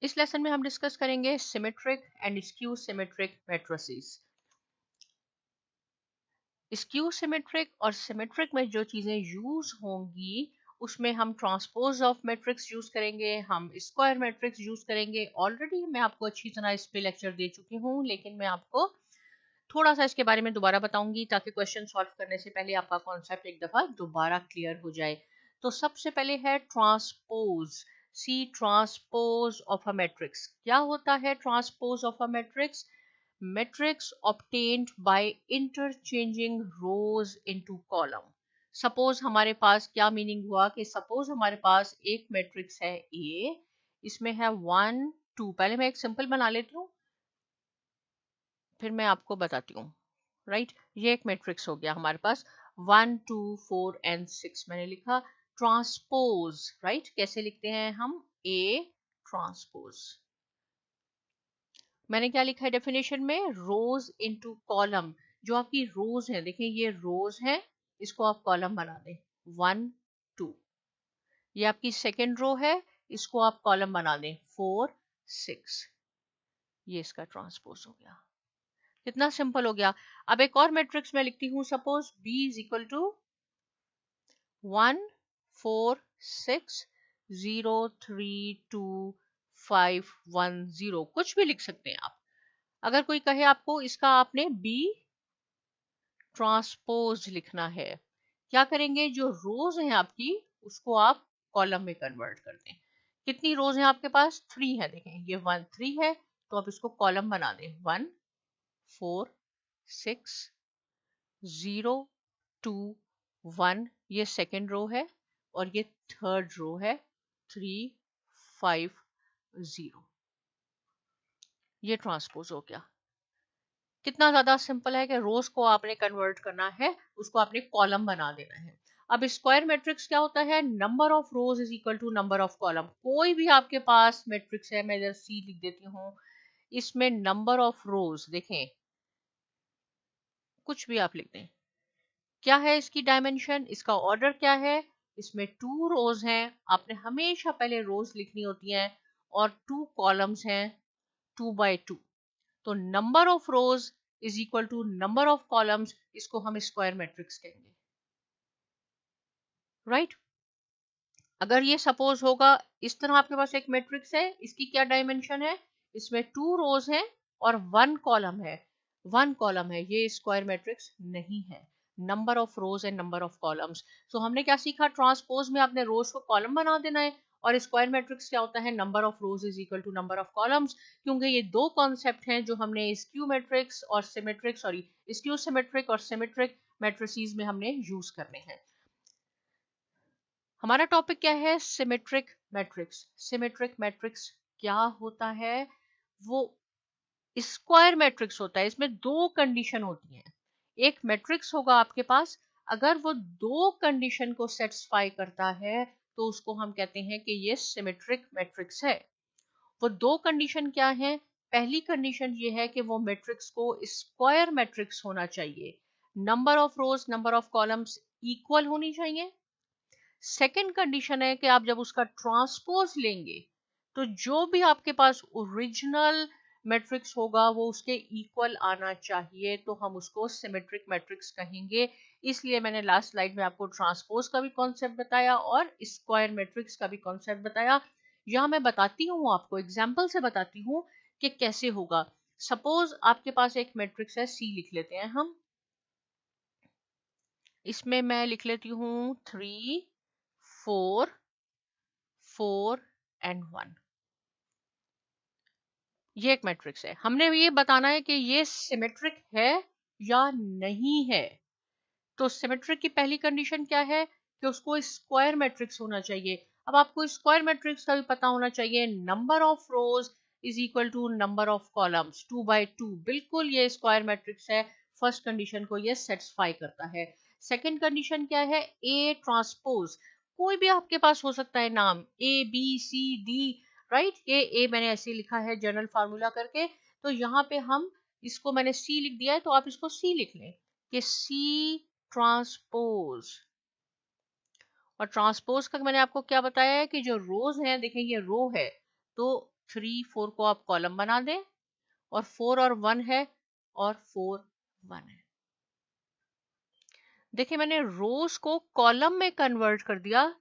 इस लेसन में हम डिस्कस करेंगे symmetric and skew symmetric matrices. Skew symmetric और सिमेट्रिक में जो चीजें यूज होंगी उसमें हम ट्रांसपोज ऑफ मैट्रिक्स यूज करेंगे, हम स्क्वायर मैट्रिक्स यूज करेंगे। ऑलरेडी मैं आपको अच्छी तरह इस पे लेक्चर दे चुकी हूँ, लेकिन मैं आपको थोड़ा सा इसके बारे में दोबारा बताऊंगी ताकि क्वेश्चन सॉल्व करने से पहले आपका कॉन्सेप्ट एक दफा दोबारा क्लियर हो जाए। तो सबसे पहले है transpose. See transpose of a matrix. क्या होता है transpose of a matrix? Matrix obtained by interchanging rows into column. Suppose हमारे पास क्या मीनिंग हुआ कि सपोज हमारे पास एक मैट्रिक्स है ए, इसमें है 1 2। पहले मैं एक सिंपल बना लेती हूँ, फिर मैं आपको बताती हूँ। राइट, ये एक मैट्रिक्स हो गया हमारे पास 1 2 4 एंड 6 मैंने लिखा। ट्रांसपोज, राइट, कैसे लिखते हैं हम? A transpose. मैंने क्या लिखा है डेफिनेशन में? रोज इनटू कॉलम। जो आपकी रोज है, देखिए ये रोज है, इसको आप कॉलम बना दें 1 2। ये आपकी सेकेंड रो है, इसको आप कॉलम बना दें 4 6। ये इसका ट्रांसपोज हो गया। कितना सिंपल हो गया। अब एक और मैट्रिक्स मैं लिखती हूँ, suppose B is equal to 1 4 6 0 3 2 5 1 0। कुछ भी लिख सकते हैं आप। अगर कोई कहे आपको इसका आपने B ट्रांसपोज लिखना है, क्या करेंगे? जो रोज हैं आपकी उसको आप कॉलम में कन्वर्ट कर दें। कितनी रोज हैं आपके पास? 3 है। देखें ये 1 3 है, तो आप इसको कॉलम बना दें 1 4 6 0 2 1। ये सेकेंड रो है और ये थर्ड रो है 3 5 0। ये ट्रांसपोज हो गया। कितना ज्यादा सिंपल है कि रोज को आपने कन्वर्ट करना है, उसको आपने कॉलम बना देना है। अब स्क्वायर मैट्रिक्स क्या होता है? Number of rows is equal to number of column. कोई भी आपके पास मैट्रिक्स है, मैं इधर सी लिख देती हूँ, इसमें नंबर ऑफ रोज देखें, कुछ भी आप लिख दें, क्या है इसकी डायमेंशन, इसका ऑर्डर क्या है? इसमें 2 रोज हैं, आपने हमेशा पहले रोज लिखनी होती हैं, और 2 कॉलम्स हैं 2 बाई 2। तो number of rows is equal to number of columns, इसको हम स्क्वायर मैट्रिक्स कहेंगे। राइट, अगर ये सपोज होगा इस तरह आपके पास एक मैट्रिक्स है, इसकी क्या डायमेंशन है? इसमें 2 रोज हैं और 1 कॉलम है। 1 कॉलम है, ये स्क्वायर मैट्रिक्स नहीं है। Number of rows and number of columns. So हमने क्या सीखा? ट्रांसपोज में आपने रोज को कॉलम बना देना है, और स्क्वायर मैट्रिक्स क्या होता है? Number of rows is equal to number of columns. क्योंकि ये दो कॉन्सेप्ट हैं जो हमने स्क्यू मैट्रिक्स और सिमेट्रिक, सॉरी, स्क्यू सिमेट्रिक और सिमेट्रिक मैट्रिसेस में हमने यूज करने हैं। हमारा टॉपिक क्या है? Symmetric matrix. सिमेट्रिक मैट्रिक्स क्या होता है? वो स्क्वायर मैट्रिक्स होता है। इसमें दो कंडीशन होती हैं। एक मैट्रिक्स होगा आपके पास, अगर वो दो कंडीशन को सेटिस्फाई करता है तो उसको हम कहते हैं कि ये सिमेट्रिक मैट्रिक्स है। वो दो कंडीशन क्या है? पहली कंडीशन ये है कि वो मैट्रिक्स को स्क्वायर मैट्रिक्स होना चाहिए, number of rose number of columns equal होनी चाहिए। सेकेंड कंडीशन है कि आप जब उसका ट्रांसपोज लेंगे तो जो भी आपके पास ओरिजिनल मैट्रिक्स होगा वो उसके इक्वल आना चाहिए, तो हम उसको सिमेट्रिक मैट्रिक्स कहेंगे। इसलिए मैंने लास्ट स्लाइड में आपको ट्रांसपोज का भी कॉन्सेप्ट बताया और स्क्वायर मैट्रिक्स का भी कॉन्सेप्ट बताया। यहाँ मैं बताती हूँ, आपको एग्जाम्पल से बताती हूँ कि कैसे होगा। सपोज आपके पास एक मैट्रिक्स है, सी लिख लेते हैं हम। इसमें मैं लिख लेती हूँ 3 4 4 एंड 1। ये एक मैट्रिक्स है। हमने ये बताना है कि ये सिमेट्रिक है या नहीं है। तो सिमेट्रिक की पहली कंडीशन क्या है? कि उसको स्क्वायर मैट्रिक्स होना चाहिए। अब आपको स्क्वायर मैट्रिक्स का भी पता होना चाहिए, number of rows is equal to number of columns 2 by 2। बिल्कुल ये स्क्वायर मैट्रिक्स है। फर्स्ट कंडीशन को ये सेटिस्फाई करता है। सेकेंड कंडीशन क्या है? A transpose. कोई भी आपके पास हो सकता है नाम, A B C D, right. ये ए मैंने ऐसे लिखा है जनरल फार्मूला करके, तो यहाँ पे हम इसको मैंने सी लिख दिया है, तो आप इसको सी लिख लें कि सी ट्रांसपोज। और ट्रांसपोज का मैंने आपको क्या बताया है कि जो रोज है, देखें ये रो है, तो 3 4 को आप कॉलम बना दें, और 4 और 1 है, और 4 1 है। देखिए मैंने रोज को कॉलम में कन्वर्ट कर दिया,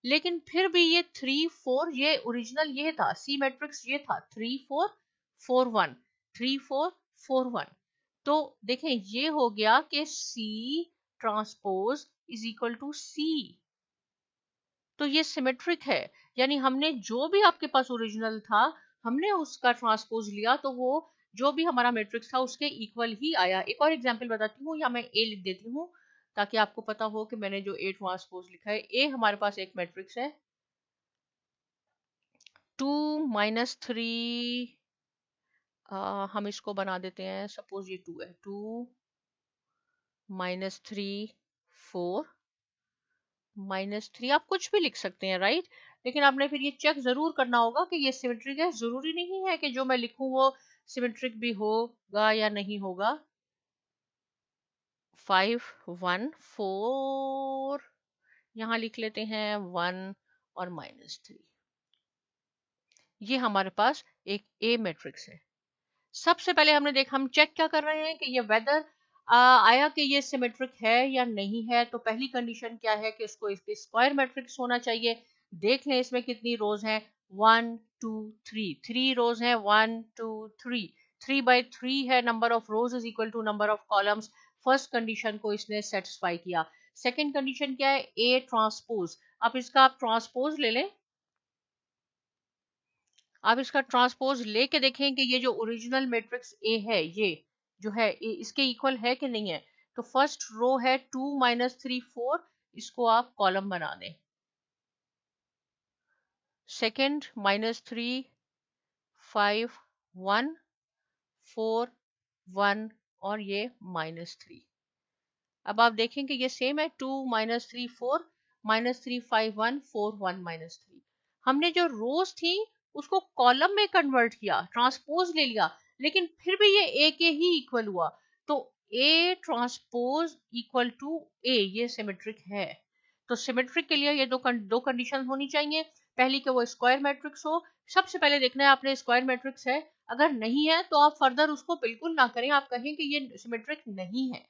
लेकिन फिर भी ये 3 4, ये ओरिजिनल ये था, सी मैट्रिक्स ये था 3 4 4 1, 3 4 4 1। तो देखें ये हो गया कि C transpose is equal to C। तो ये सिमेट्रिक है, यानी हमने जो भी आपके पास ओरिजिनल था हमने उसका ट्रांसपोज लिया, तो वो जो भी हमारा मैट्रिक्स था उसके इक्वल ही आया। एक और एग्जांपल बताती हूँ, या मैं ए लिख देती हूँ ताकि आपको पता हो कि मैंने जो ए ट्रांसपोज लिखा है। ए हमारे पास एक मैट्रिक्स है 2 -3, हम इसको बना देते हैं, सपोज ये 2 है, 2 -3 4 -3, आप कुछ भी लिख सकते हैं, राइट। लेकिन आपने फिर ये चेक जरूर करना होगा कि ये सिमेट्रिक है। जरूरी नहीं है कि जो मैं लिखूं वो सिमेट्रिक भी होगा या नहीं होगा। 5 1 4, यहां लिख लेते हैं 1 और -3। ये हमारे पास एक ए मैट्रिक्स है। सबसे पहले हमने देखा, हम चेक क्या कर रहे हैं कि ये वेदर आया कि ये सिमेट्रिक है या नहीं है। तो पहली कंडीशन क्या है कि इसको इसके स्क्वायर मैट्रिक्स होना चाहिए। देख लें इसमें कितनी रोज हैं, 1 2 3, 3 रोज हैं, 1 2 3, 3 बाई 3 है number of rows is equal to number of columns. First condition को इसने सेटिस्फाई किया। सेकेंड कंडीशन क्या है, ए ट्रांसपोज। अब इसका आप ट्रांसपोज ले लें, आप इसका ट्रांसपोज लेके देखें कि ये जो ओरिजिनल मैट्रिक्स ए है, ये जो है इसके इक्वल है कि नहीं है। तो फर्स्ट रो है 2 -3 4, इसको आप कॉलम बना दें। सेकंड -3 5 1 4 1, और ये -3। अब आप देखें कि ये सेम है, 2 -3 4 -3 5 1 4 1 -3। हमने जो रोज थी उसको कॉलम में कन्वर्ट किया, ट्रांसपोज ले लिया, लेकिन फिर भी ये ए के ही इक्वल हुआ। तो ए ट्रांसपोज इक्वल टू ए, ये सिमेट्रिक है। तो सिमेट्रिक के लिए ये दो कंडीशन होनी चाहिए। पहली कि वो स्क्वायर मैट्रिक्स हो। सबसे पहले देखना है आपने स्क्वायर मैट्रिक्स है, अगर नहीं है तो आप फर्दर उसको बिल्कुल ना करें, आप कहें कि ये सिमेट्रिक नहीं है।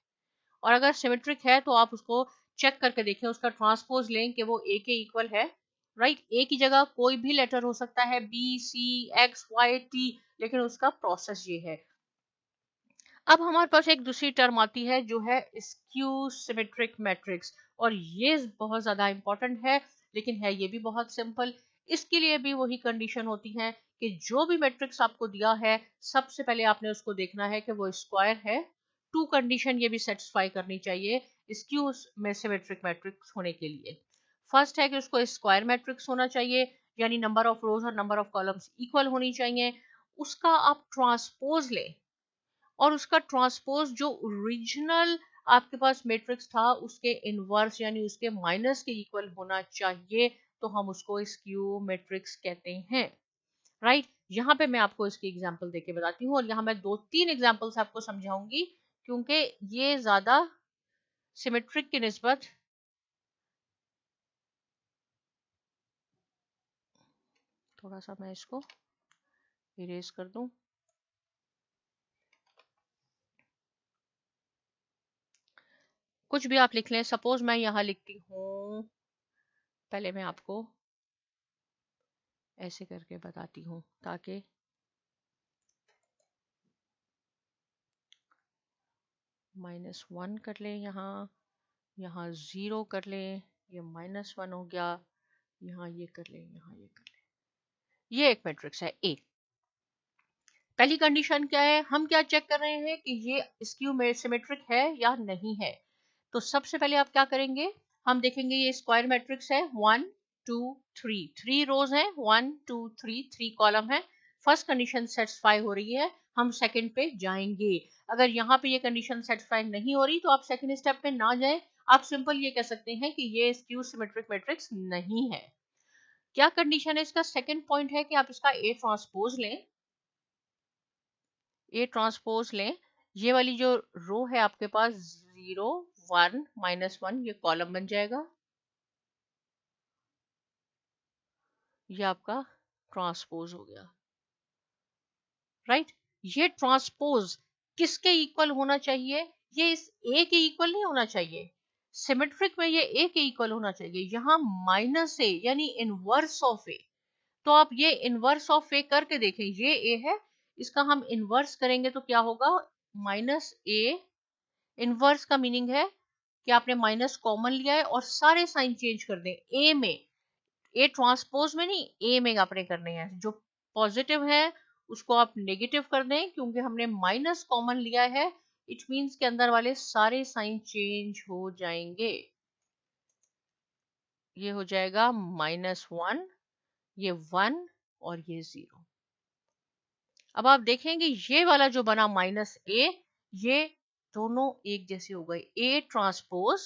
और अगर सिमेट्रिक है तो आप उसको चेक करके देखें, उसका ट्रांसपोज लें कि वो ए के इक्वल है, राइट। ए की जगह कोई भी लेटर हो सकता है, B C X Y T, लेकिन उसका प्रोसेस ये है। अब हमारे पास एक दूसरी टर्म आती है जो है स्क्यू सिमेट्रिक मैट्रिक्स, और ये बहुत ज्यादा इंपॉर्टेंट है, लेकिन है ये भी बहुत सिंपल। इसके लिए भी वही कंडीशन होती है कि जो भी मैट्रिक्स आपको दिया है सबसे पहले आपने उसको देखना है कि वो स्क्वायर है। टू कंडीशन ये भी सेटिस्फाई करनी चाहिए स्क्यू में सिमेट्रिक मैट्रिक्स होने के लिए। फर्स्ट है कि उसको स्क्वायर मैट्रिक्स होना चाहिए, यानी नंबर ऑफ रोज और नंबर ऑफ कॉलम्स इक्वल होनी चाहिए। उसका आप ट्रांसपोज लें, और उसका ट्रांसपोज जो ओरिजिनल आपके पास मैट्रिक्स था उसके इनवर्स यानी उसके माइनस के इक्वल होना चाहिए, तो हम उसको स्क्यू मैट्रिक्स कहते हैं, राइट। यहाँ पे मैं आपको इसकी एग्जांपल देके बताती हूँ, और यहाँ मैं 2-3 एग्जांपल्स आपको समझाऊंगी, क्योंकि ये ज्यादा सिमेट्रिक की निस्बत थोड़ा सा मैं इसको इरेज कर दूं। कुछ भी आप लिख लें, सपोज मैं यहाँ लिखती हूँ, पहले मैं आपको ऐसे करके बताती हूँ ताकि -1 कर लें, यहाँ यहाँ 0 कर लें, ये -1 हो गया, यहाँ ये कर लें, यहाँ ये कर लें। ये एक मैट्रिक्स है ए। पहली कंडीशन क्या है, हम क्या चेक कर रहे हैं कि ये स्क्यू सिमेट्रिक है या नहीं है। तो सबसे पहले आप क्या करेंगे, हम देखेंगे ये स्क्वायर मैट्रिक्स है, 1 2 3, 3 रोज है, 1 2 3, 3 कॉलम है। फर्स्ट कंडीशन सेटिस्फाई हो रही है, हम सेकंड पे जाएंगे। अगर यहाँ पे ये कंडीशन सेटिस्फाई नहीं हो रही तो आप सेकंड स्टेप पे ना जाएं, आप सिंपल ये कह सकते हैं कि ये स्क्यू सिमेट्रिक मैट्रिक्स नहीं है। क्या कंडीशन है इसका, सेकंड पॉइंट है कि आप इसका ए ट्रांसपोज लें। ए ट्रांसपोज लें, ये वाली जो रो है आपके पास 0 1 -1, ये कॉलम बन जाएगा, ये आपका ट्रांसपोज हो गया। राइट। ये ट्रांसपोज किसके इक्वल होना चाहिए? ये इस ए के इक्वल नहीं होना चाहिए। सिमेट्रिक में ये ए के इक्वल होना चाहिए। यहाँ माइनस ए यानी इनवर्स ऑफ ए। तो आप ये इनवर्स ऑफ ए करके देखें, ये ए है, इसका हम इनवर्स करेंगे तो क्या होगा? माइनस ए। इनवर्स का मीनिंग है कि आपने माइनस कॉमन लिया है और सारे साइन चेंज कर दें ए में। ए ट्रांसपोज में नहीं, ए में आपने करने हैं। जो पॉजिटिव है उसको आप नेगेटिव कर दें, क्योंकि हमने माइनस कॉमन लिया है। इट मीन्स के अंदर वाले सारे साइन चेंज हो जाएंगे। ये हो जाएगा -1, ये 1 और ये 0। अब आप देखेंगे ये वाला जो बना -a, ये दोनों एक जैसे हो गए। ए ट्रांसपोज,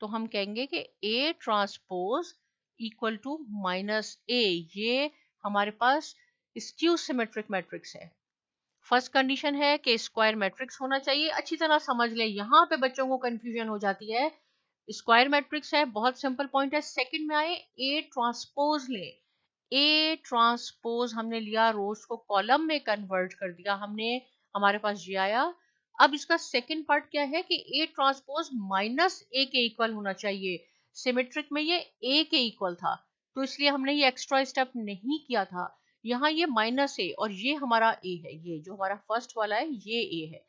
तो हम कहेंगे कि A transpose equal to -a। ये हमारे पास स्क्यू सिमेट्रिक मैट्रिक्स है। फर्स्ट कंडीशन है कि स्क्वायर मैट्रिक्स होना चाहिए। अच्छी तरह समझ लें, यहाँ पे बच्चों को कंफ्यूजन हो जाती है। स्क्वायर मैट्रिक्स है, बहुत सिंपल पॉइंट है। सेकंड में आए ए ट्रांसपोज लें। ए ट्रांसपोज हमने लिया, रोज को कॉलम में कन्वर्ट कर दिया हमने, हमारे पास ये आया। अब इसका सेकंड पार्ट क्या है कि ए ट्रांसपोज माइनस ए के इक्वल होना चाहिए। सिमेट्रिक में ये ए के इक्वल था, तो इसलिए हमने ये एक्स्ट्रा स्टेप नहीं किया था। यहाँ ये माइनस ए और ये हमारा ए है, ये जो हमारा फर्स्ट वाला है ये ए है।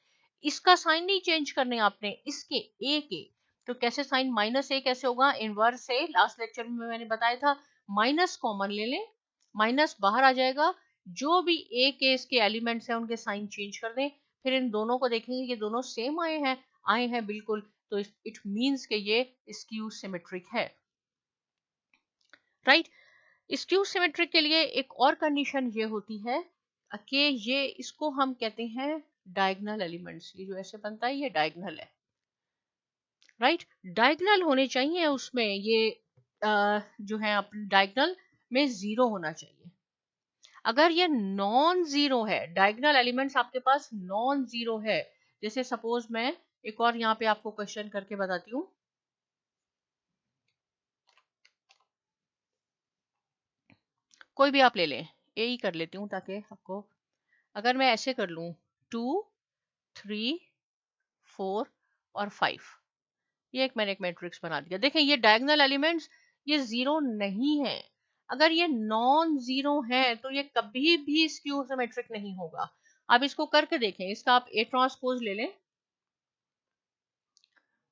इसका साइन नहीं चेंज करने आपने, इसके ए के। तो कैसे साइन माइनस ए कैसे होगा? इनवर्स ए, लास्ट लेक्चर में मैंने बताया था। माइनस कॉमन ले लें, माइनस बाहर आ जाएगा। जो भी ए के इसके एलिमेंट्स हैं उनके साइन चेंज कर दें। फिर इन दोनों को देखेंगे कि दोनों सेम आए हैं बिल्कुल, तो इट मींस कि ये स्क्यू सिमेट्रिक है। राइट। स्क्यू सिमेट्रिक के लिए एक और कंडीशन ये होती है कि ये, इसको हम कहते हैं डायगोनल एलिमेंट्स। ये जो ऐसे बनता है ये डायगोनल है। राइट। डायगोनल होने चाहिए उसमें, ये जो है डायगोनल में 0 होना चाहिए। अगर ये नॉन जीरो है, डायगोनल एलिमेंट्स आपके पास नॉन जीरो है, जैसे सपोज मैं एक और यहाँ पे आपको क्वेश्चन करके बताती हूँ। कोई भी आप ले लें, ए ही कर लेती हूँ ताकि आपको, अगर मैं ऐसे कर लूँ 2, 3, 4 और 5, ये मैंने एक मैट्रिक्स बना दिया। देखें ये डायगोनल एलिमेंट्स ये 0 नहीं है। अगर ये नॉन जीरो है तो ये कभी भी स्क्यू सिमेट्रिक नहीं होगा। आप इसको करके देखें, इसका आप ए ट्रांसपोज ले लें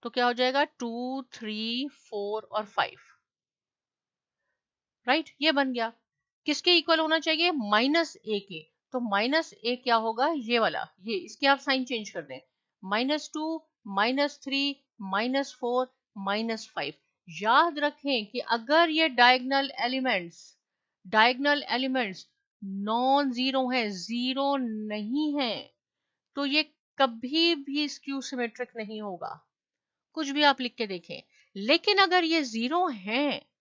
तो क्या हो जाएगा? 2, 3, 4 और 5। राइट, ये बन गया। किसके इक्वल होना चाहिए? माइनस ए के। तो माइनस ए क्या होगा? ये वाला, ये इसके आप साइन चेंज कर दें। -2, -3, -4, -5। याद रखें कि अगर ये डायगोनल एलिमेंट्स नॉन जीरो है, जीरो नहीं है, तो ये कभी भी स्क्यू सिमेट्रिक नहीं होगा। कुछ भी आप लिख के देखें। लेकिन अगर ये 0 है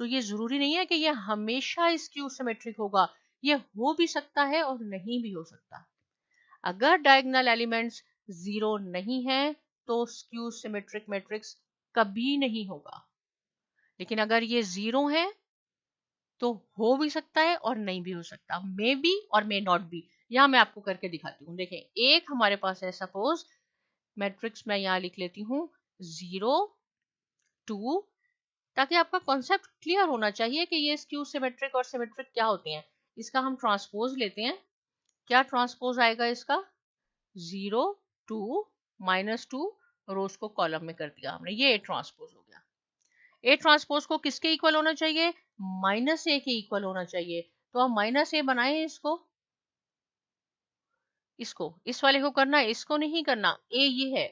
तो ये जरूरी नहीं है कि ये हमेशा स्क्यू सिमेट्रिक होगा। ये हो भी सकता है और नहीं भी हो सकता। अगर डायगोनल एलिमेंट्स 0 नहीं है तो स्क्यू सिमेट्रिक मैट्रिक्स कभी नहीं होगा। लेकिन अगर ये 0 है तो हो भी सकता है और नहीं भी हो सकता, मे बी और मे नॉट बी। यहां मैं आपको करके दिखाती हूँ। देखें, एक हमारे पास है, सपोज मैट्रिक्स मैं यहां लिख लेती हूँ 0, 2, ताकि आपका कॉन्सेप्ट क्लियर होना चाहिए कि ये स्क्यू सिमेट्रिक और सिमेट्रिक क्या होते हैं। इसका हम ट्रांसपोज लेते हैं। क्या ट्रांसपोज आएगा इसका? 0, 2, -2, रोज को कॉलम में कर दिया हमने, ये ए ट्रांसपोज हो गया। ए ट्रांसपोज को किसके इक्वल होना चाहिए? -a के इक्वल होना चाहिए। तो हम -a बनाए, इसको इस वाले को करना है, इसको नहीं करना। ए ये है,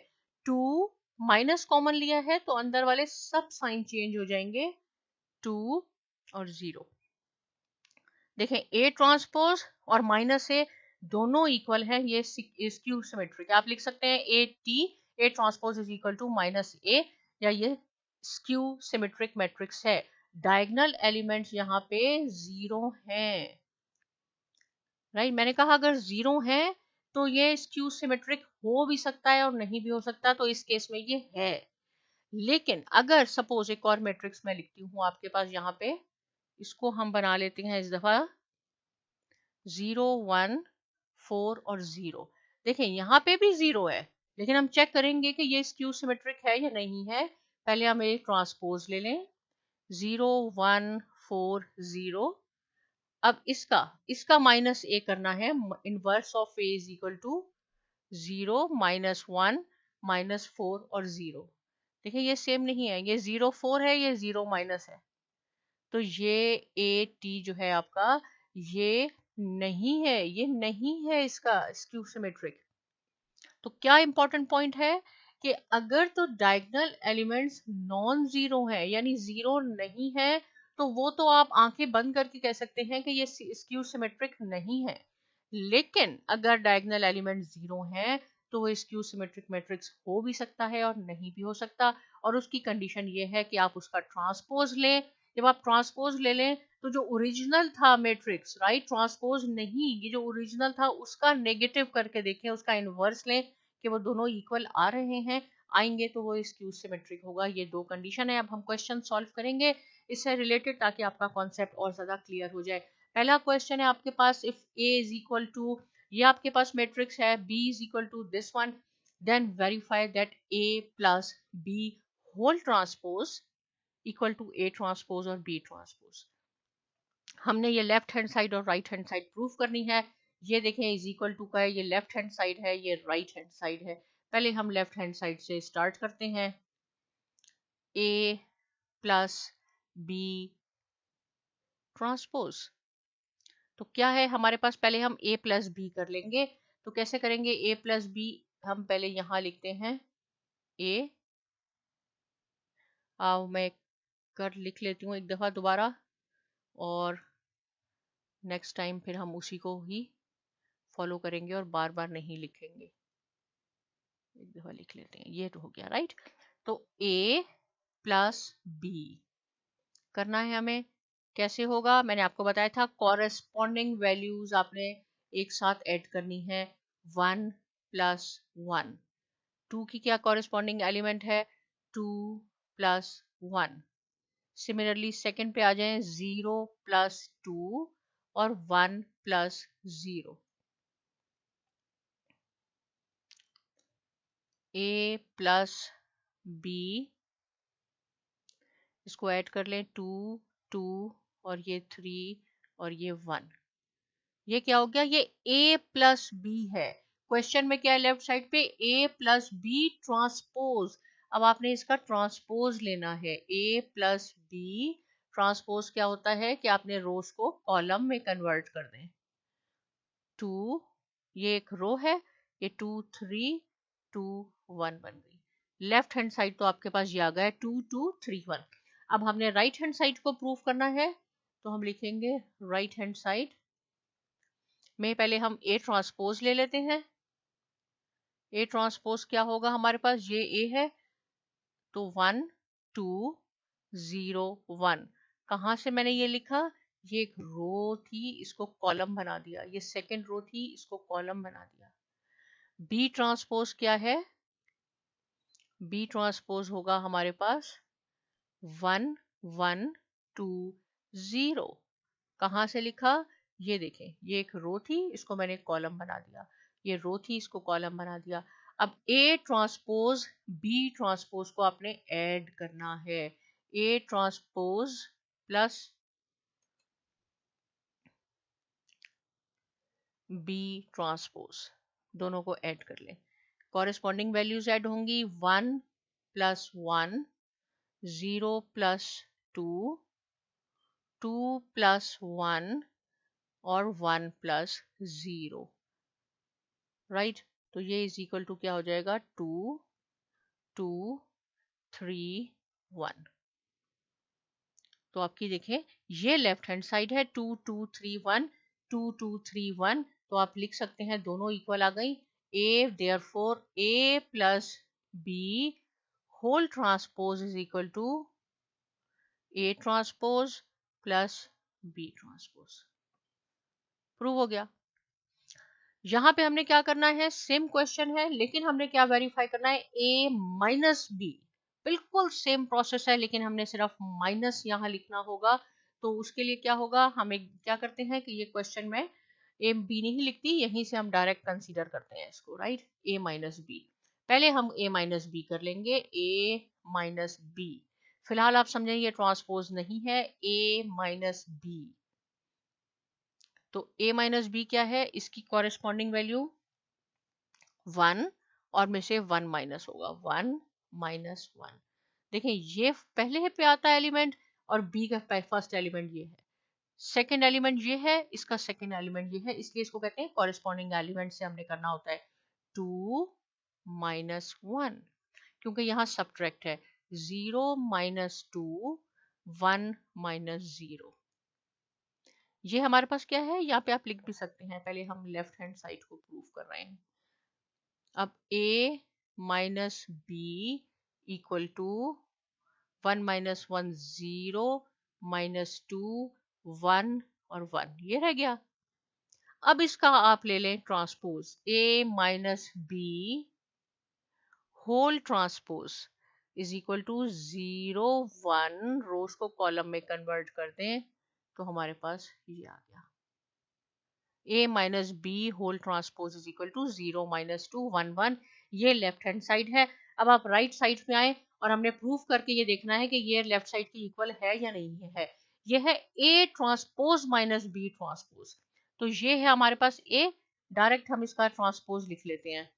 2 माइनस कॉमन लिया है तो अंदर वाले सब साइन चेंज हो जाएंगे, 2 और 0। देखें, ए ट्रांसपोज और -a दोनों इक्वल है, ये स्क्यू सिमेट्रिक। आप लिख सकते हैं A transpose is equal to -a, या ये स्क्यू सिमेट्रिक मैट्रिक्स है। डायगोनल एलिमेंट्स यहाँ पे 0 हैं। राइट, मैंने कहा अगर 0 है तो ये स्क्यू सिमेट्रिक हो भी सकता है और नहीं भी हो सकता, तो इस केस में ये है। लेकिन अगर सपोज एक और मैट्रिक्स मैं लिखती हूँ आपके पास यहाँ पे, इसको हम बना लेते हैं इस दफा 0, 1, 4 और 0। देखें यहाँ पे भी 0 है, लेकिन हम चेक करेंगे कि ये स्क्यू सिमेट्रिक है या नहीं है। पहले हम एक ट्रांसपोज ले लें, 0 1 4 0। अब इसका माइनस ए करना है। Inverse of A is equal to 0 -1 -4 और 0। देखिए ये सेम नहीं है, ये 0 4 है, ये 0 माइनस है। तो ये ए टी जो है आपका, ये नहीं है, ये नहीं है इसका स्क्यू सिमेट्रिक। तो क्या इंपॉर्टेंट पॉइंट है कि अगर तो डायगोनल एलिमेंट्स नॉन जीरो है, यानी जीरो नहीं है, तो वो तो आप आंखें बंद करके कह सकते हैं कि ये स्क्यू सिमेट्रिक नहीं है। लेकिन अगर डायगोनल एलिमेंट जीरो है तो वो स्क्यू सिमेट्रिक मैट्रिक्स हो भी सकता है और नहीं भी हो सकता। और उसकी कंडीशन ये है कि आप उसका ट्रांसपोज लें। जब आप ट्रांसपोज ले लें तो जो ओरिजिनल था मैट्रिक्स, राइट, ट्रांसपोज नहीं, ये जो ओरिजिनल था उसका नेगेटिव करके देखें, उसका इनवर्स लें कि वो दोनों इक्वल आ रहे हैं, आएंगे तो वो स्क्यू सिमेट्रिक होगा। ये दो कंडीशन है। अब हम क्वेश्चन सॉल्व करेंगे इससे रिलेटेड, ताकि आपका कॉन्सेप्ट और ज्यादा क्लियर हो जाए। पहला क्वेश्चन है आपके पास, if a is equal to, ये आपके पास मैट्रिक्स है, b is equal to this one, then verify that a plus b whole transpose equal to a transpose और b ट्रांसपोज। हमने ये लेफ्ट हैंड साइड और राइट हैंड साइड प्रूव करनी है। ये देखें इज इक्वल टू का है, ये लेफ्ट हैंड साइड है, ये राइट हैंड साइड है। पहले हम लेफ्ट हैंड साइड से स्टार्ट करते हैं। a प्लस b ट्रांसपोज, तो क्या है हमारे पास, पहले हम a प्लस बी कर लेंगे। तो कैसे करेंगे, a प्लस बी हम पहले यहां लिखते हैं a, आओ मैं लिख लेती हूँ एक दफा दोबारा, और नेक्स्ट टाइम फिर हम उसी को ही फॉलो करेंगे और बार बार नहीं लिखेंगे। एक दफा लिख लेते हैं, ये तो हो गया, राइट। तो a प्लस बी करना है हमें। कैसे होगा, मैंने आपको बताया था, कॉरेस्पॉन्डिंग वैल्यूज आपने एक साथ ऐड करनी है। 1 प्लस 1, 2 की क्या कॉरेस्पॉन्डिंग एलिमेंट है, 2 प्लस 1। सिमिलरली सेकंड पे आ जाएं, 0 प्लस 2 और 1 प्लस 0। a प्लस बी, इसको ऐड कर लें, 2 2 और ये 3 और ये 1। ये क्या हो गया, ये a प्लस बी है। क्वेश्चन में क्या है लेफ्ट साइड पे, a प्लस बी ट्रांसपोज। अब आपने इसका ट्रांसपोज लेना है, a प्लस बी ट्रांसपोज क्या होता है कि आपने रोज को कॉलम में कन्वर्ट कर दें। 2, ये एक रो है, ये 2 3 2 1 बन गई। लेफ्ट हैंड साइड तो आपके पास ये आ गया 2 2 3 1। अब हमने राइट हैंड साइड को प्रूव करना है, तो हम लिखेंगे राइट हैंड साइड में पहले हम a ट्रांसपोज ले लेते हैं। a ट्रांसपोज क्या होगा हमारे पास, ये a है, तो 1 2 0 1। कहाँ से मैंने ये लिखा, ये एक रो थी, इसको कॉलम बना दिया, ये सेकंड रो थी, इसको कॉलम बना दिया। b ट्रांसपोज क्या है, b ट्रांसपोज होगा हमारे पास 1 1 2 0। कहाँ से लिखा, ये देखें, ये एक रो थी, इसको मैंने कॉलम बना दिया, ये रो थी, इसको कॉलम बना दिया। अब a ट्रांसपोज b ट्रांसपोज को आपने ऐड करना है, a transpose plus b transpose, दोनों को ऐड कर लें। कॉरेस्पॉन्डिंग वैल्यूज ऐड होंगी, 1 प्लस 1, 0 प्लस 2, 2 प्लस 1 और 1 प्लस 0, राइट। तो ये इज इक्वल टू क्या हो जाएगा, 2 2 3 1। तो आपकी देखें ये लेफ्ट हैंड साइड है, 2 2 3 1 2 2 3 1। तो आप लिख सकते हैं दोनों इक्वल आ गई। a therefore a plus b whole transpose is equal to a transpose plus b transpose. Prove हो गया। यहाँ पे हमने क्या करना है, सेम क्वेश्चन है, लेकिन हमने क्या वेरीफाई करना है, a माइनस बी। बिल्कुल सेम प्रोसेस है, लेकिन हमने सिर्फ माइनस यहाँ लिखना होगा। तो उसके लिए क्या होगा, हमें क्या करते हैं कि ये क्वेश्चन में ए बी नहीं लिखती, यहीं से हम डायरेक्ट कंसीडर करते हैं इसको, राइट। ए माइनस बी, पहले हम ए माइनस बी कर लेंगे, ए माइनस बी। फिलहाल आप समझें ये ट्रांसपोज नहीं है, ए माइनस बी। तो a माइनस बी क्या है, इसकी कॉरेस्पॉन्डिंग वैल्यू 1 और में से 1 माइनस होगा, 1 माइनस 1। देखें ये पहले पे आता है एलिमेंट और b का फर्स्ट एलिमेंट ये है, सेकंड एलिमेंट ये है, इसका सेकंड एलिमेंट ये है, इसलिए इसको कहते हैं कॉरेस्पॉन्डिंग एलिमेंट से हमने करना होता है 2 माइनस 1, क्योंकि यहाँ सब्ट्रैक्ट है, 0 माइनस 2 1 माइनस 0। ये हमारे पास क्या है, यहाँ पे आप लिख भी सकते हैं, पहले हम लेफ्ट हैंड साइड को प्रूव कर रहे हैं। अब a minus B equal to 1 minus 1 0 minus 2 1 और 1, ये रह गया। अब इसका आप ले लें transpose, a minus B whole transpose is equal to 0 1, rows को कॉलम में कन्वर्ट कर दें तो हमारे पास ये आ गया, a minus B whole transpose is equal to 0 minus 2 1 1। ये लेफ्ट हैंड साइड है। अब आप राइट साइड में आए और हमने प्रूफ करके ये देखना है कि ये लेफ्ट साइड की इक्वल है या नहीं है। ये है a transpose minus B transpose, तो ये है हमारे पास a, डायरेक्ट हम इसका ट्रांसपोज लिख लेते हैं।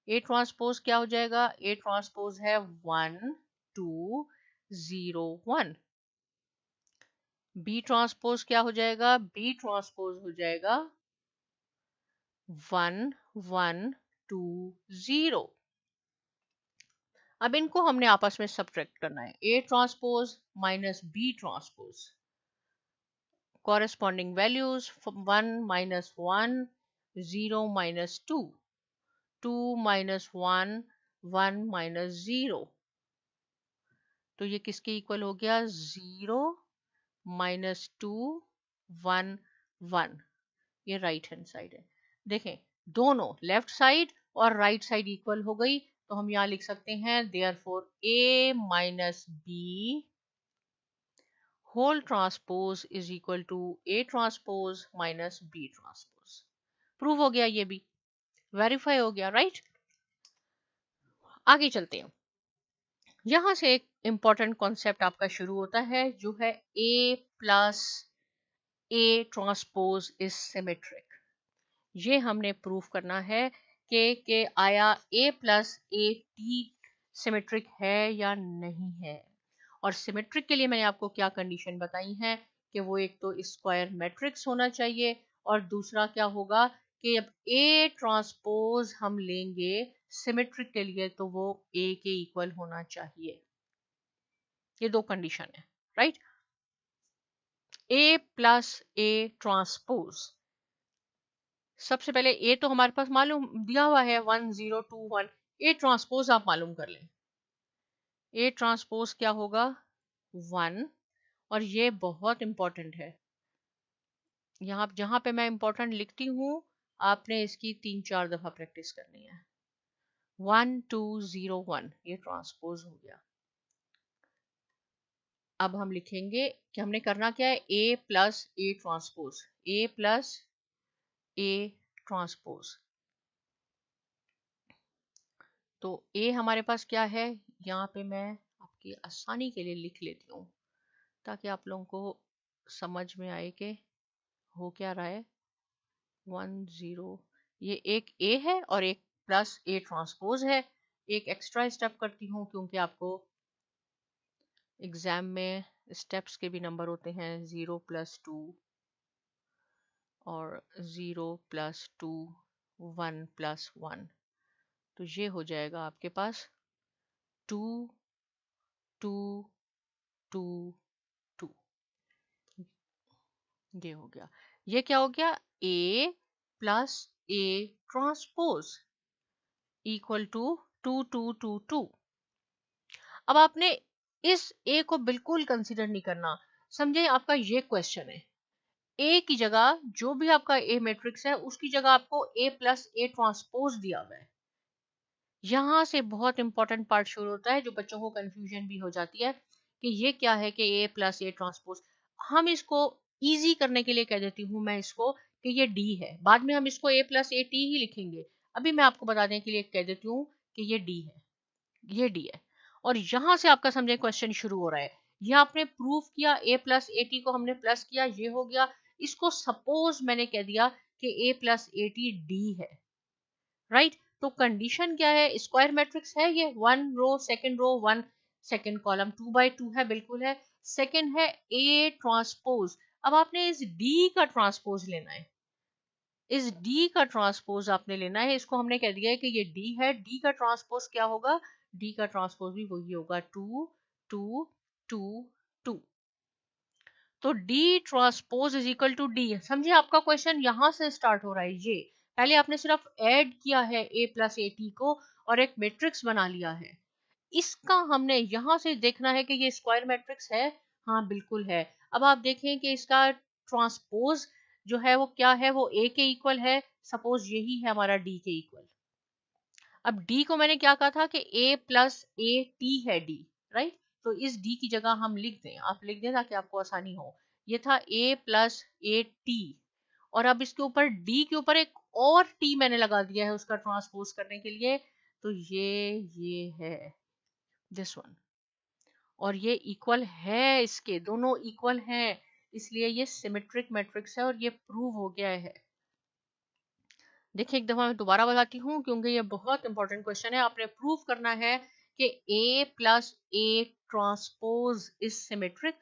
a ट्रांसपोज क्या हो जाएगा, a ट्रांसपोज है 1 2 0 1। बी ट्रांसपोज क्या हो जाएगा, बी ट्रांसपोज हो जाएगा 1 1 2 0। अब इनको हमने आपस में सब्ट्रैक्ट करना है, a transpose minus B transpose, corresponding values 1 minus 1 0 minus 2 2 minus 1 1 minus 0। तो ये किसके इक्वल हो गया, 0 माइनस 2 1 1। ये राइट हैंड साइड है। देखें दोनों लेफ्ट साइड और राइट साइड इक्वल हो गई, तो हम यहाँ लिख सकते हैं therefore a minus B whole transpose is equal to a transpose minus b transpose. Prove हो गया, ये भी वेरीफाई हो गया, राइट। आगे चलते हैं। यहां से एक इंपॉर्टेंट कॉन्सेप्ट आपका शुरू होता है जो है a plus a transpose is symmetric. ये हमने प्रूफ करना है कि आया a plus A T symmetric है या नहीं है। और सिमेट्रिक के लिए मैंने आपको क्या कंडीशन बताई है कि वो एक तो स्क्वायर मैट्रिक्स होना चाहिए और दूसरा क्या होगा कि अब a ट्रांसपोज हम लेंगे सिमेट्रिक के लिए तो वो a के इक्वल होना चाहिए। ये दो कंडीशन है, right. a plus a transpose, सबसे पहले a तो हमारे पास मालूम दिया हुआ है 1 0 2 1, a ट्रांसपोज आप मालूम कर लें। a ट्रांसपोज क्या होगा 1, और ये बहुत इंपॉर्टेंट है, यहाँ जहां पे मैं इंपॉर्टेंट लिखती हूँ आपने इसकी 3-4 दफा प्रैक्टिस करनी है। 1 2 0 1, ये ट्रांसपोज हो गया। अब हम लिखेंगे कि हमने करना क्या है, a plus a transpose, a plus a transpose. तो a हमारे पास क्या है, यहाँ पे मैं आपकी आसानी के लिए लिख लेती हूँ ताकि आप लोगों को समझ में आए कि हो क्या रहा है। 1 0, ये एक a है और एक प्लस a ट्रांसपोज है। एक एक्स्ट्रा स्टेप करती हूँ क्योंकि आपको एग्जाम में स्टेप्स के भी नंबर होते हैं, 0 प्लस 2 और 0 प्लस 2 1 प्लस 1। तो ये हो जाएगा आपके पास 2 2 2 2, ये हो गया। ये क्या हो गया, a plus a transpose equal to 2 2 2 2। अब आपने इस a को बिल्कुल कंसीडर नहीं करना, समझे आपका ये क्वेश्चन है, a की जगह जो भी आपका a मैट्रिक्स है उसकी जगह आपको a प्लस a ट्रांसपोज दिया हुआ है। यहां से बहुत इंपॉर्टेंट पार्ट शुरू होता है जो बच्चों को कंफ्यूजन भी हो जाती है कि ये क्या है कि a प्लस a ट्रांसपोज। हम इसको इजी करने के लिए कह देती हूँ मैं इसको कि ये डी है, बाद में हम इसको a प्लस ए टी ही लिखेंगे, अभी मैं आपको बताने के लिए कह देती हूँ कि ये डी है, ये डी है। और यहां से आपका समझे क्वेश्चन शुरू हो रहा है। ये आपने प्रूफ किया, a प्लस ए टी को हमने प्लस किया, ये हो गया। इसको सपोज मैंने कह दिया कि a plus A T D है, राइट। तो कंडीशन क्या है, स्क्वायर मैट्रिक्स है ये, 1 रो 1 सेकंड कॉलम 2 by 2 है, बिल्कुल है। सेकंड है a ट्रांसपोज। अब आपने इस d का ट्रांसपोज लेना है, इस d का ट्रांसपोज आपने लेना है। इसको हमने कह दिया है कि ये d है, d का ट्रांसपोज क्या होगा, d का ट्रांसपोज भी वही होगा 2 2 2 2। तो d transpose is equal to D. समझिए आपका क्वेश्चन यहां से स्टार्ट हो रहा है। ये पहले आपने सिर्फ ऐड किया है a प्लस ए टी को और एक मैट्रिक्स बना लिया है। इसका हमने यहां से देखना है कि ये स्क्वायर मैट्रिक्स है, हाँ बिल्कुल है। अब आप देखें कि इसका ट्रांसपोज जो है वो क्या है, वो a के इक्वल है। सपोज यही है हमारा d के इक्वल। अब d को मैंने क्या कहा था कि a प्लस ए टी है d, राइट। तो इस d की जगह हम लिख दें, आप लिख दें ताकि आपको आसानी हो। ये था a प्लस ए टी, और अब इसके ऊपर d के ऊपर एक और t मैंने लगा दिया है उसका ट्रांसपोज करने के लिए। तो ये है दिस वन, और ये इक्वल है, इसके दोनों इक्वल हैं, इसलिए ये सिमेट्रिक मैट्रिक्स है और ये प्रूव हो गया है। देखिए एक दफा मैं दोबारा बताती हूँ क्योंकि ये बहुत इंपॉर्टेंट क्वेश्चन है। आपने प्रूव करना है कि a plus A transpose is symmetric.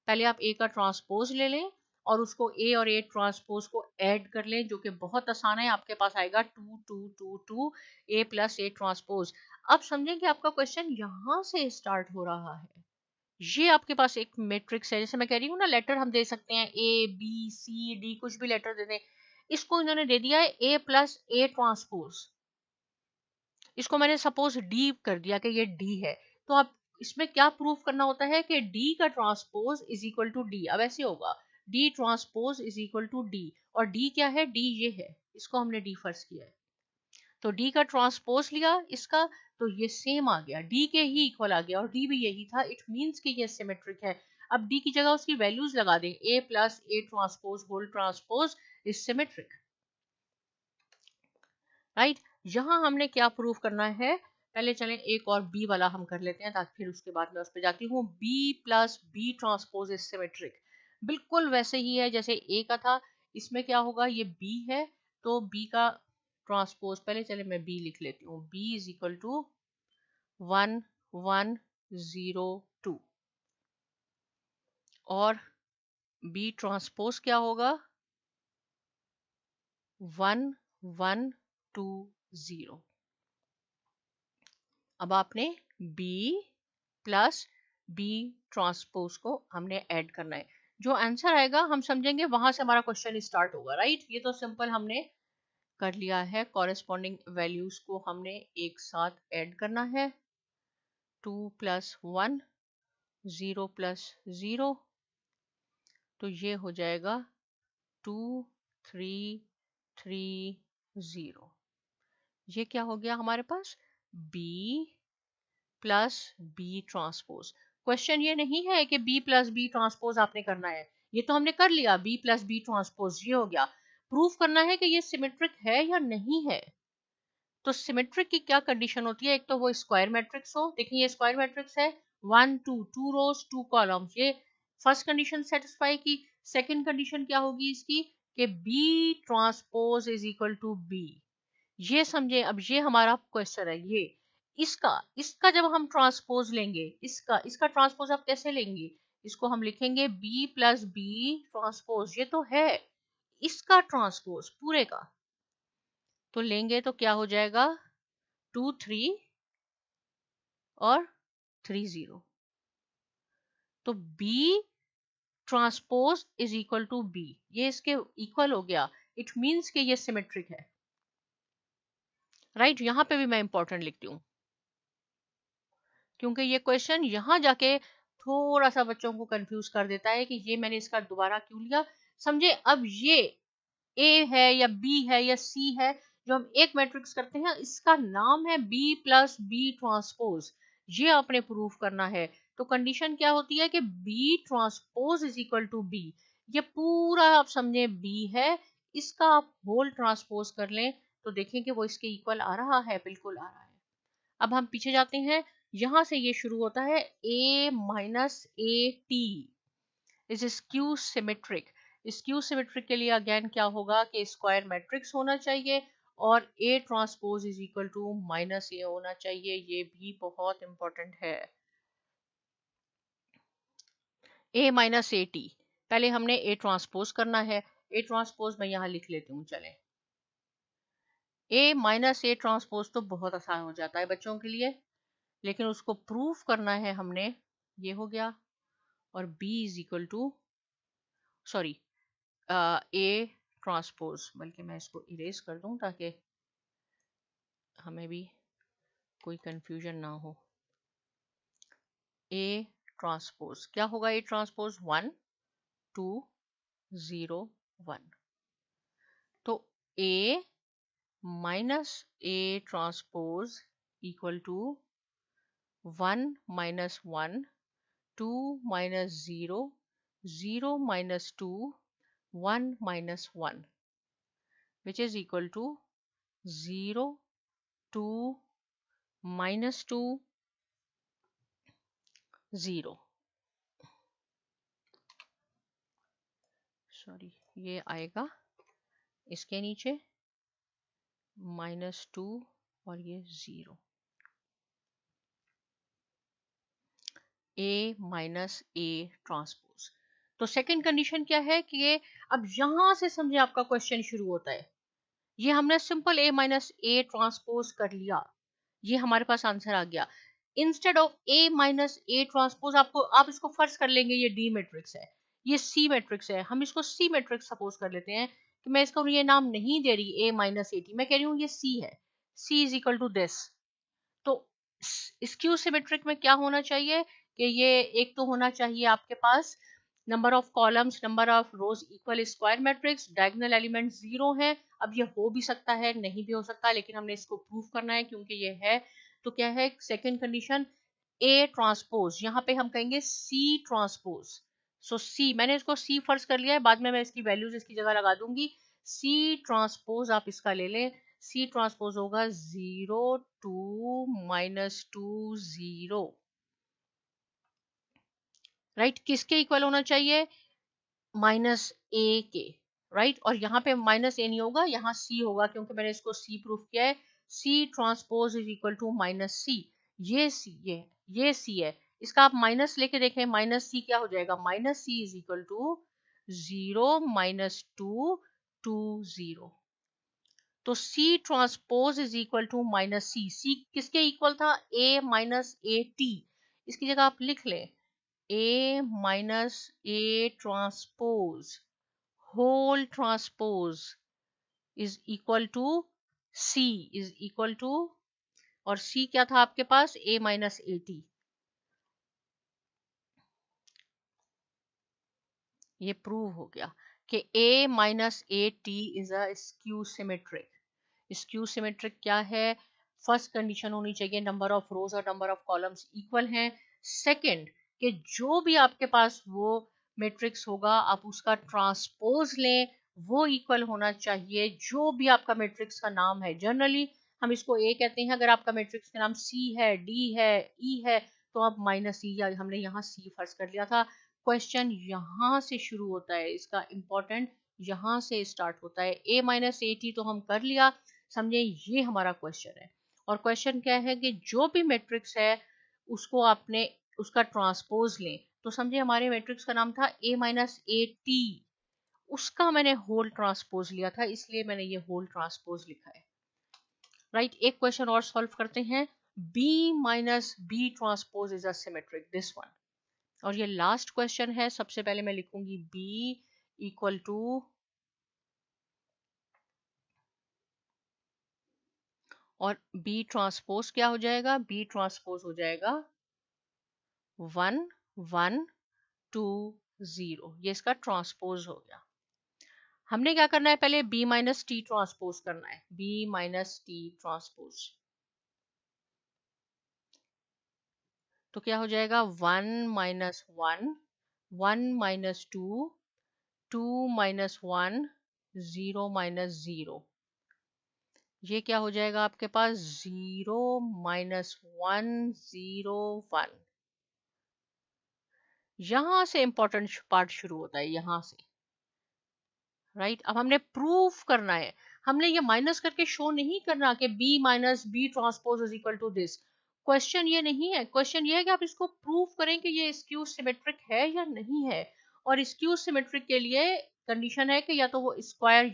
पहले आप a का ट्रांसपोज ले लें और उसको a और a ट्रांसपोज को ऐड कर लें, जो कि बहुत आसान है। आपके पास आएगा 2 2 2 2 a प्लस ए ट्रांसपोज। अब समझें कि आपका क्वेश्चन यहाँ से स्टार्ट हो रहा है। ये आपके पास एक मैट्रिक्स है, जैसे मैं कह रही हूँ ना, लेटर हम दे सकते हैं a b c d, कुछ भी लेटर दे दें। इसको इन्होंने दे दिया है a प्लस ए ट्रांसपोज, इसको मैंने सपोज d कर दिया कि ये d है। तो आप इसमें क्या प्रूफ करना होता है कि d का transpose is equal to d। अब ऐसे होगा d transpose is equal to d, और d क्या है, d ये है, इसको हमने d फर्स्ट किया है। तो d का ट्रांसपोज लिया इसका, तो ये सेम आ गया, d के ही इक्वल आ गया, और d भी यही था। इट मींस कि ये सिमेट्रिक है। अब d की जगह उसकी वैल्यूज लगा दें, a plus A transpose whole transpose is symmetric, right. यहां हमने क्या प्रूफ करना है, पहले चलें एक और b वाला हम कर लेते हैं, ताकि फिर उसके बाद मैं उस पर जाती हूँ। b plus B transpose is symmetric, बिल्कुल वैसे ही है जैसे a का था। इसमें क्या होगा, ये b है तो b का ट्रांसपोज, पहले चले मैं b लिख लेती हूँ। b इज इक्वल टू 1 1 0 2, और b ट्रांसपोज क्या होगा, 1 1 2 0। अब आपने b प्लस बी ट्रांसपोज को हमने ऐड करना है। जो आंसर आएगा हम समझेंगे, वहां से हमारा क्वेश्चन स्टार्ट होगा, राइट। ये तो सिंपल हमने कर लिया है। कॉरेस्पॉन्डिंग वैल्यूज को हमने एक साथ ऐड करना है। 2 प्लस 1 0 प्लस 0, तो ये हो जाएगा 2 3 3 0। ये क्या हो गया हमारे पास, b plus B transpose. Question ये नहीं है कि b प्लस बी ट्रांसपोज आपने करना है, ये तो हमने कर लिया, b प्लस बी ट्रांसपोज ये हो गया। प्रूफ करना है कि ये सिमेट्रिक है या नहीं है। तो सिमेट्रिक की क्या कंडीशन होती है, एक तो वो स्क्वायर मैट्रिक्स हो। देखिए ये स्क्वायर मैट्रिक्स है, 1 2 2 रोज 2 कॉलम्स, ये फर्स्ट कंडीशन सेटिस्फाई की। सेकंड कंडीशन क्या होगी इसकी, कि b transpose is equal to b। ये समझे। अब ये हमारा क्वेश्चन है, ये इसका इसका जब हम ट्रांसपोज लेंगे, इसका ट्रांसपोज आप कैसे लेंगे, इसको हम लिखेंगे b प्लस बी ट्रांसपोज, ये तो है इसका ट्रांसपोज पूरे का। तो लेंगे तो क्या हो जाएगा, 2 3 और 3 0। तो b transpose is equal to b, ये इसके इक्वल हो गया। इट मींस कि ये सिमेट्रिक है, राइट। यहां पे भी मैं इंपॉर्टेंट लिखती हूँ क्योंकि ये क्वेश्चन यहाँ जाके थोड़ा सा बच्चों को कंफ्यूज कर देता है कि ये मैंने इसका दोबारा क्यों लिया। समझे। अब ये a है या b है या c है, जो हम एक मैट्रिक्स करते हैं, इसका नाम है b प्लस बी ट्रांसपोज, ये आपने प्रूफ करना है। तो कंडीशन क्या होती है कि b transpose is equal to b। ये पूरा आप समझे बी है, इसका आप होल ट्रांसपोज कर लें तो देखें कि वो इसके इक्वल आ रहा है, बिल्कुल आ रहा है। अब हम पीछे जाते हैं, यहां से ये शुरू होता है a minus A T is skew symmetric. Skew symmetric के लिए अगेन क्या होगा कि स्क्वायर मैट्रिक्स होना चाहिए और A transpose is equal to minus A होना चाहिए, ये भी बहुत इंपॉर्टेंट है। A माइनस ए टी, पहले हमने A ट्रांसपोज करना है। A ट्रांसपोज मैं यहाँ लिख लेती हूँ, चले। A माइनस ए ट्रांसपोज तो बहुत आसान हो जाता है बच्चों के लिए, लेकिन उसको प्रूफ करना है हमने। ये हो गया, और B is equal to, sorry, A transpose, बल्कि मैं इसको इरेज कर दूं ताकि हमें भी कोई कंफ्यूजन ना हो। A ट्रांसपोज क्या होगा? A ट्रांसपोज 1 2 0 1, तो A minus A transpose equal to 1 minus 1 2 minus 0 0 minus 2 1 minus 1 which is equal to 0 2 minus 2 0, sorry ये आएगा इसके नीचे -2 और ये 0। A minus A transpose. तो सेकंड कंडीशन क्या है कि ये, अब यहां से समझे आपका क्वेश्चन शुरू होता है। ये हमने simple A minus A transpose कर लिया, ये हमारे पास आंसर आ गया। Instead of A minus A transpose, आपको आप इसको फर्ज कर लेंगे ये D मैट्रिक्स है, ये C मैट्रिक्स है, हम इसको C मैट्रिक्स सपोज कर लेते हैं कि मैं इसको ये नाम नहीं दे रही A माइनस ए टी, मैं कह रही हूँ ये C है। C is equal to this. तो स्क्यू सिमेट्रिक में क्या होना चाहिए कि ये एक तो होना चाहिए आपके पास number of columns number of rows equal square matrix, diagonal element 0 है। अब ये हो भी सकता है, नहीं भी हो सकता, लेकिन हमने इसको प्रूफ करना है क्योंकि ये है। तो क्या है सेकंड कंडीशन? A ट्रांसपोज, यहाँ पे हम कहेंगे C ट्रांसपोज। सो C, मैंने इसको C फर्स्ट कर लिया है, बाद में मैं इसकी वैल्यूज इसकी जगह लगा दूंगी। C ट्रांसपोज आप इसका ले लें, C ट्रांसपोज होगा 0 2 माइनस 2 0, राइट। किसके इक्वल होना चाहिए? माइनस ए के, राइट। और यहाँ पे माइनस ए नहीं होगा, यहाँ सी होगा क्योंकि मैंने इसको सी प्रूफ किया है। C transpose is equal to minus C, ये सी, ये सी है। इसका आप माइनस लेके देखें, माइनस सी क्या हो जाएगा? Minus C is equal to 0 minus 2 2 0। तो C transpose is equal to minus C. C किसके इक्वल था? A minus A T. इसकी जगह आप लिख लें A minus A transpose whole transpose is equal to C is equal to, और C क्या था आपके पास? A minus A T. ये प्रूव हो गया कि A minus A T is a skew symmetric. Skew symmetric क्या है? फर्स्ट कंडीशन होनी चाहिए नंबर ऑफ रोज और नंबर ऑफ कॉलम्स इक्वल हैं। सेकंड कि जो भी आपके पास वो मैट्रिक्स होगा आप उसका ट्रांसपोज लें, वो इक्वल होना चाहिए जो भी आपका मैट्रिक्स का नाम है। जनरली हम इसको ए कहते हैं, अगर आपका मैट्रिक्स का नाम सी है, डी है, ई है, तो आप माइनस ई, या हमने यहाँ सी फर्ज कर लिया था। क्वेश्चन यहाँ से शुरू होता है, इसका इंपॉर्टेंट यहाँ से स्टार्ट होता है। ए माइनस ए टी तो हम कर लिया, समझे, ये हमारा क्वेश्चन है। और क्वेश्चन क्या है कि जो भी मैट्रिक्स है उसको आपने उसका ट्रांसपोज लें। तो समझे हमारे मैट्रिक्स का नाम था ए माइनस ए टी, उसका मैंने होल ट्रांसपोज लिया था, इसलिए मैंने ये होल ट्रांसपोज लिखा है, राइट। एक क्वेश्चन और सॉल्व करते हैं। B minus B transpose is a symmetric, this one. और ये लास्ट क्वेश्चन है। सबसे पहले मैं लिखूंगी B इक्वल टू, और B ट्रांसपोज क्या हो जाएगा? B ट्रांसपोज हो जाएगा 1 1 2 0, ये इसका ट्रांसपोज हो गया। हमने क्या करना है? पहले B माइनस टी ट्रांसपोज करना है, B माइनस टी ट्रांसपोज। तो क्या हो जाएगा? 1 माइनस 1 1 माइनस 2 2 माइनस 1 0 माइनस 0, ये क्या हो जाएगा आपके पास 0 माइनस 1 0 1। यहां से इंपॉर्टेंट पार्ट शुरू होता है, यहां से, राइट। अब हमने प्रूफ करना है, हमने ये माइनस करके शो नहीं करना कि b minus B transpose is equal to this. Question ये नहीं है, क्वेश्चन ये है कि आप इसको प्रूफ करें कि ये स्क्यू सिमेट्रिक है या नहीं है। और स्क्यू सिमेट्रिक के लिए कंडीशन है कि या तो वो स्क्वायर,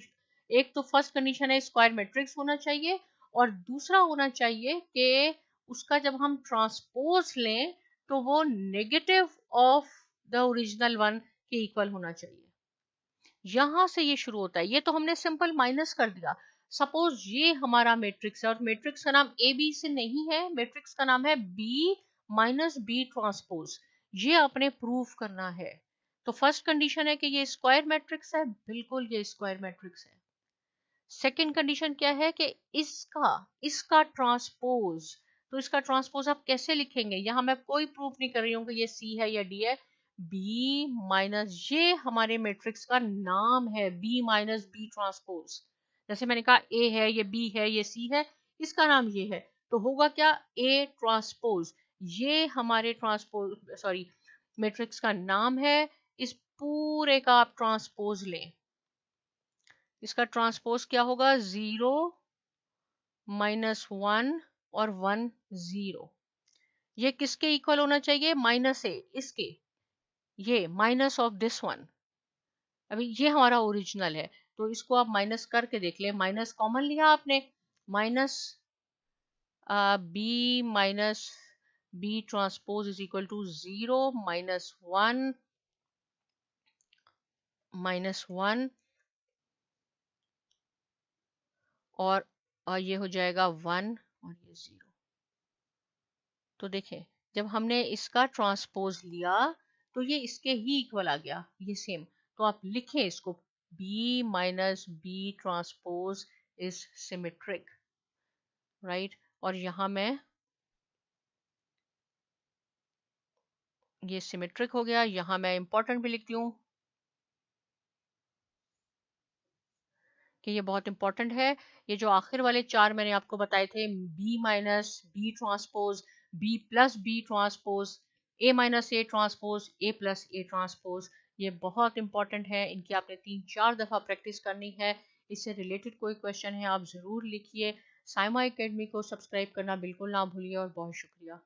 एक तो फर्स्ट कंडीशन है स्क्वायर मैट्रिक्स होना चाहिए, और दूसरा होना चाहिए कि उसका जब हम ट्रांसपोज लें तो वो negative of the original one के इक्वल होना चाहिए। यहां से ये शुरू होता है। ये तो हमने सिंपल माइनस कर दिया। सपोज ये हमारा मैट्रिक्स है और मैट्रिक्स का नाम ए बी से नहीं है, मैट्रिक्स का नाम है बी माइनस बी ट्रांसपोज। ये आपने प्रूफ करना है। तो फर्स्ट कंडीशन है कि ये स्क्वायर मैट्रिक्स है, बिल्कुल ये स्क्वायर मैट्रिक्स है। सेकेंड कंडीशन क्या है कि इसका इसका ट्रांसपोज, तो इसका ट्रांसपोज आप कैसे लिखेंगे, यहां मैं कोई प्रूफ नहीं कर रही हूँ कि ये सी है या डी है। बी माइनस, ये हमारे मैट्रिक्स का नाम है, बी माइनस बी ट्रांसपोज। जैसे मैंने कहा ए है, ये बी है, ये सी है, इसका नाम ये है, तो होगा क्या ए ट्रांसपोज। ये हमारे ट्रांसपोज, सॉरी, मैट्रिक्स का नाम है। इस पूरे का आप ट्रांसपोज लें, इसका ट्रांसपोज क्या होगा 0 माइनस 1 और 1 0। ये किसके इक्वल होना चाहिए, माइनस ए, इसके, ये माइनस ऑफ दिस वन। अभी ये हमारा ओरिजिनल है, तो इसको आप माइनस करके देख ले, माइनस कॉमन लिया आपने, minus B minus B transpose is equal to 0 minus 1 minus 1, और ये हो जाएगा 1 और ये 0। तो देखें, जब हमने इसका ट्रांसपोज लिया तो ये इसके ही इक्वल आ गया, ये सेम। तो आप लिखें इसको, b minus B transpose is symmetric, right. और यहां मैं, ये सिमेट्रिक हो गया, यहां मैं इंपॉर्टेंट भी लिखती हूँ कि ये बहुत इंपॉर्टेंट है। ये जो आखिर वाले चार मैंने आपको बताए थे, b minus B transpose, b plus B transpose, a minus A transpose, a plus A transpose, ये बहुत इंपॉर्टेंट है। इनकी आपने 3-4 दफ़ा प्रैक्टिस करनी है। इससे रिलेटेड कोई क्वेश्चन है आप ज़रूर लिखिए। साइमा एकेडमी को सब्सक्राइब करना बिल्कुल ना भूलिए, और बहुत शुक्रिया।